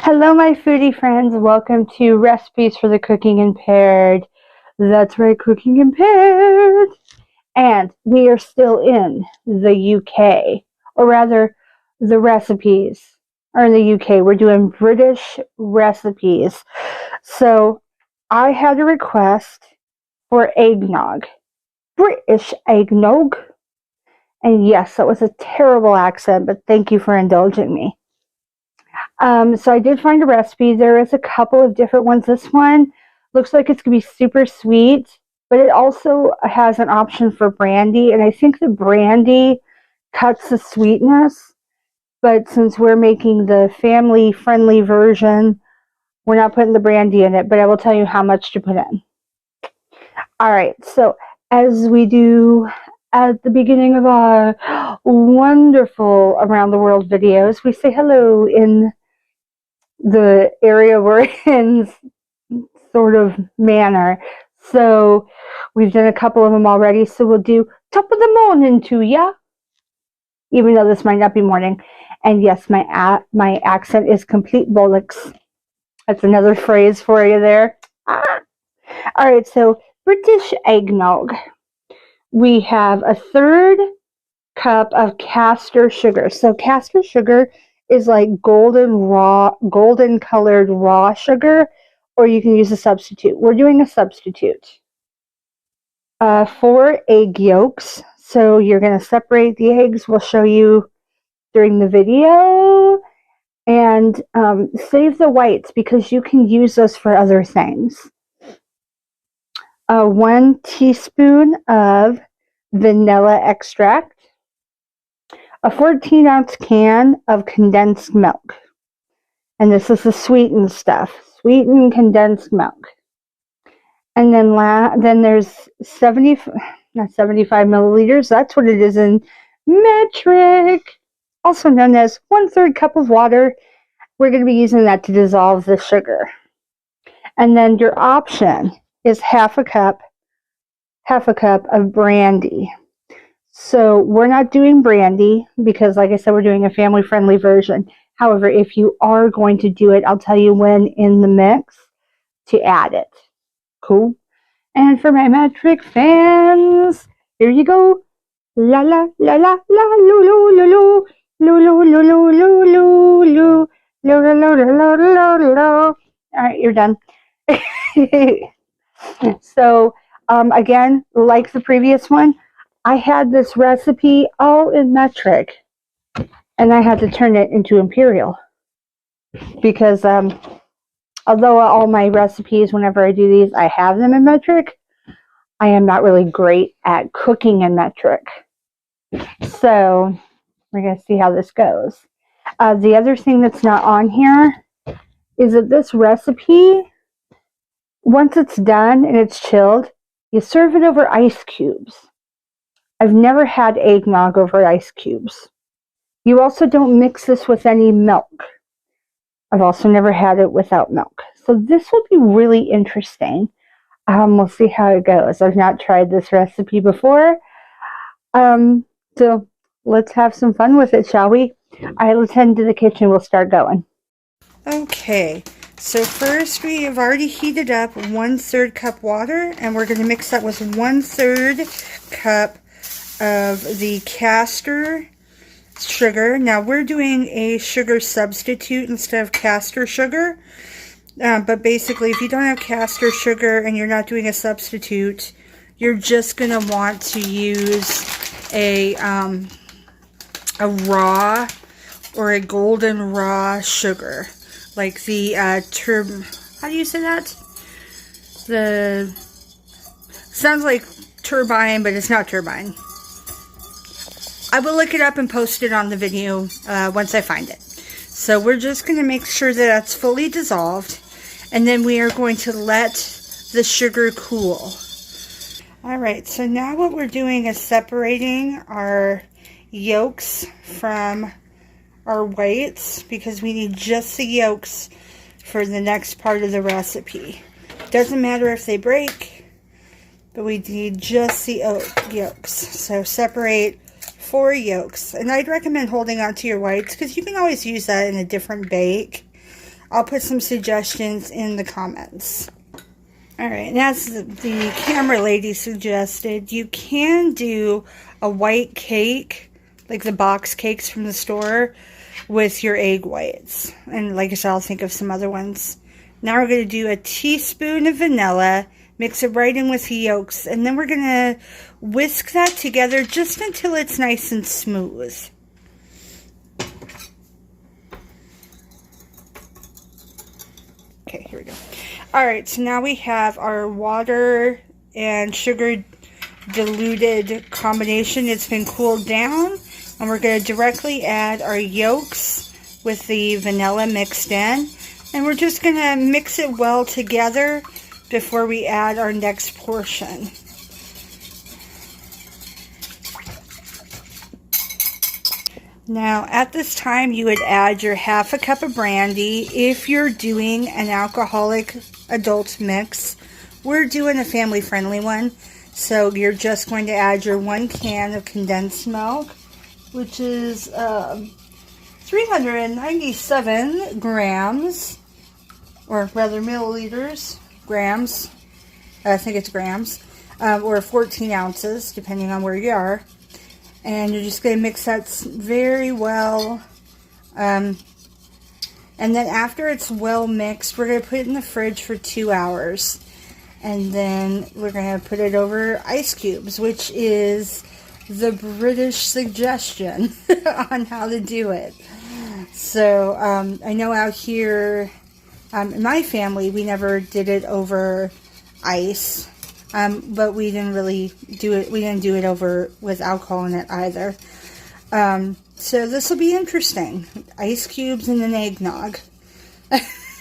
Hello, my foodie friends. Welcome to Recipes for the Cooking Impaired. That's right, Cooking Impaired. And we are still in the UK, or rather, the recipes are in the UK. We're doing British recipes. So I had a request for eggnog, British eggnog. And yes, that was a terrible accent, but thank you for indulging me. So I did find a recipe. There is a couple of different ones. This one looks like it's going to be super sweet, but it also has an option for brandy. And I think the brandy cuts the sweetness. But since we're making the family-friendly version, we're not putting the brandy in it. But I will tell you how much to put in. All right. So as we do at the beginning of our wonderful Around the World videos, we say hello in the area we're in sort of manner. So we've done a couple of them already. So we'll do top of the morning to ya, even though this might not be morning. And yes, my accent is complete bollocks. That's another phrase for you there. Ah. All right, so British eggnog. We have a third cup of castor sugar. So castor sugar is like golden colored raw sugar, or you can use a substitute. We're doing a substitute. 4 egg yolks. So you're going to separate the eggs. We'll show you during the video. And save the whites because you can use those for other things. 1 teaspoon of vanilla extract. A 14-ounce can of condensed milk. And this is the sweetened stuff. Sweetened condensed milk. And then there's 75 milliliters. That's what it is in metric. Also known as 1/3 cup of water. We're going to be using that to dissolve the sugar. And then your option is half a cup of brandy. So we're not doing brandy because, like I said, we're doing a family-friendly version. However, if you are going to do it, I'll tell you when in the mix to add it. Cool? And for my metric fans, here you go. La la la la la lu lu lu lu lu lu lu lu lu lu lu lu lu lu lu. All right, you're done. So again, like the previous one, I had this recipe all in metric, and I had to turn it into imperial because although all my recipes, whenever I do these, I have them in metric, I am not really great at cooking in metric. So we're going to see how this goes. The other thing that's not on here is that this recipe, once it's done and it's chilled, you serve it over ice cubes. I've never had eggnog over ice cubes. You also don't mix this with any milk. I've also never had it without milk. So this will be really interesting. We'll see how it goes. I've not tried this recipe before. So let's have some fun with it, shall we? Let's head into the kitchen. We'll start going. Okay, so first we have already heated up 1/3 cup water, and we're going to mix that with 1/3 cup of the castor sugar. Now we're doing a sugar substitute instead of castor sugar, but basically if you don't have castor sugar and you're not doing a substitute, you're just going to want to use a raw or a golden raw sugar, like the how do you say that? Sounds like turbine, but it's not turbine. I will look it up and post it on the video once I find it. So we're just going to make sure that that's fully dissolved, and then we are going to let the sugar cool. Alright, so now what we're doing is separating our yolks from our whites because we need just the yolks for the next part of the recipe. Doesn't matter if they break, but we need just the yolks. So separate 4 yolks, and I'd recommend holding on to your whites because you can always use that in a different bake. I'll put some suggestions in the comments. Alright, and as the camera lady suggested, you can do a white cake, like the box cakes from the store, with your egg whites. And like I said, I'll think of some other ones. Now we're going to do a teaspoon of vanilla, mix it right in with the yolks, and then we're going to whisk that together just until it's nice and smooth. Okay, here we go. Alright, so now we have our water and sugar diluted combination. It's been cooled down, and we're going to directly add our yolks with the vanilla mixed in. And we're just going to mix it well together before we add our next portion. Now, at this time, you would add your half a cup of brandy if you're doing an alcoholic adult mix. We're doing a family-friendly one, so you're just going to add your 1 can of condensed milk, which is 397 grams, or rather milliliters, grams, I think it's grams, or 14 ounces, depending on where you are. And you're just going to mix that very well. And then after it's well mixed, we're going to put it in the fridge for 2 hours. And then we're going to put it over ice cubes, which is the British suggestion on how to do it. So I know out here in my family, we never did it over ice. But we didn't really do it. We didn't do it over with alcohol in it either. So this will be interesting. Ice cubes and an eggnog.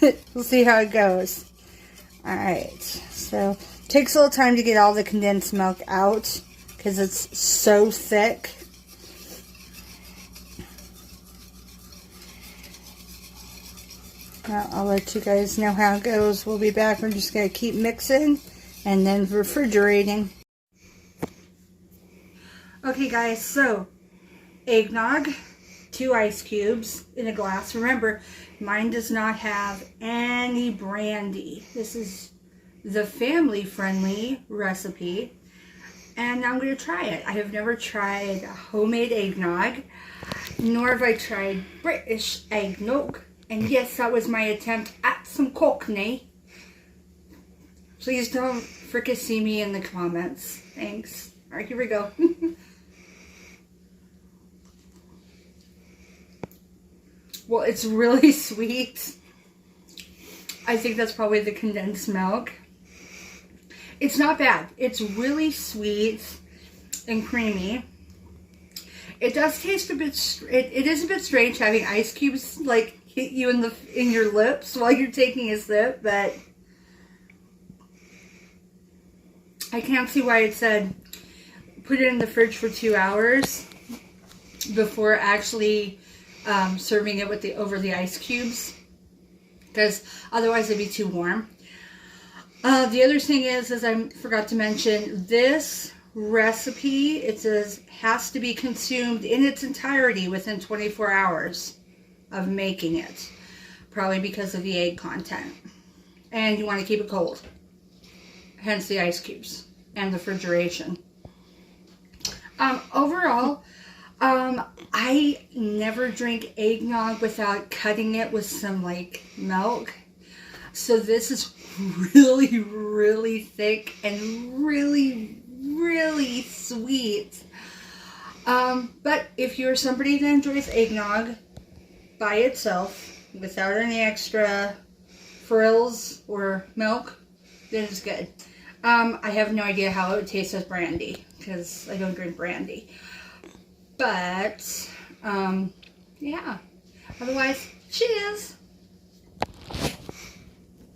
We'll see how it goes. Alright. So it takes a little time to get all the condensed milk out because it's so thick. Well, I'll let you guys know how it goes. We'll be back. We're just going to keep mixing and then refrigerating. Okay guys, so eggnog, 2 ice cubes in a glass. Remember, mine does not have any brandy. This is the family-friendly recipe, and I'm going to try it. I have never tried homemade eggnog, nor have I tried British eggnog. And yes, that was my attempt at some cockney. Please don't fricassee me in the comments. Thanks. Alright, here we go. Well, it's really sweet. I think that's probably the condensed milk. It's not bad. It's really sweet and creamy. It does taste a bit, it is a bit strange having ice cubes like hit you in your lips while you're taking a sip, but I can't see why it said put it in the fridge for 2 hours before actually serving it with over the ice cubes, because otherwise it'd be too warm. The other thing is I forgot to mention, this recipe, it says, has to be consumed in its entirety within 24 hours of making it, probably because of the egg content, and you want to keep it cold. Hence the ice cubes and the refrigeration. Overall, I never drink eggnog without cutting it with some like milk. So this is really, really thick and really, really sweet. But if you're somebody that enjoys eggnog by itself, without any extra frills or milk, then it's good. I have no idea how it would taste as brandy, because I don't drink brandy. But, yeah. Otherwise, cheers!